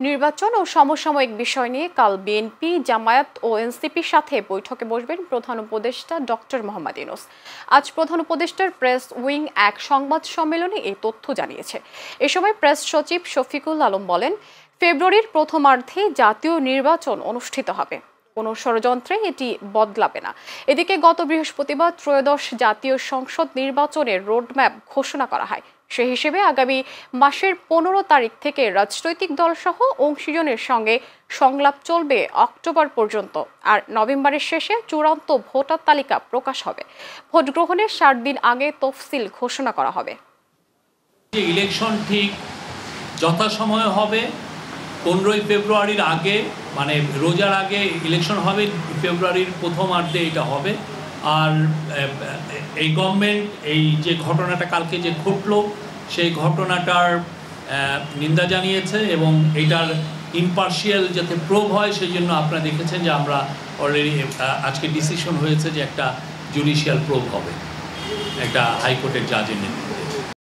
নির্বাচন ও সমসাময়িক বিষয় নিয়ে কাল বিএনপি, জামায়াত ও এনসিপির সাথে বৈঠকে বসবেন প্রধান উপদেষ্টা ডক্টর মোহাম্মদ ইউনূস। আজ প্রধান উপদেষ্টার প্রেস উইং এক সংবাদ সম্মেলনে এই তথ্য জানিয়েছে। এ সময় প্রেস সচিব শফিকুল আলম বলেন, ফেব্রুয়ারির প্রথমার্ধে জাতীয় নির্বাচন অনুষ্ঠিত হবে, কোনো ষড়যন্ত্রে এটি বদলাবে না। এদিকে গত বৃহস্পতিবার ত্রয়োদশ জাতীয় সংসদ নির্বাচনের রোডম্যাপ ঘোষণা করা হয়। সে হিসেবে আগামী মাসের 15 তারিখ থেকে রাজনৈতিক দলসহ অংশীজনের সঙ্গে সংলাপ চলবে অক্টোবর পর্যন্ত, আর নভেম্বরের শেষে চূড়ান্ত ভোটার তালিকা প্রকাশ হবে। ভোট গ্রহণের 7 দিন আগে তফসিল ঘোষণা করা হবে। ইলেকশন ঠিক যথাসময়ে হবে, 15ই ফেব্রুয়ারির আগে, মানে রোজার আগে ইলেকশন হবে, ফেব্রুয়ারির প্রথমার্ধে এটা হবে। আর এই গভর্নমেন্ট এই যে ঘটনাটা কালকে যে ঘটলো সেই ঘটনাটার নিন্দা জানিয়েছে এবং এটার ইম্পার্শিয়াল যাতে প্রুভ হয় সেই জন্য আপনারা দেখেছেন যে আমরা অলরেডি আজকে ডিসিশন হয়েছে যে একটা জুডিশিয়াল প্রুভ হবে একটা হাইকোর্টের জাজের নেতৃত্বে।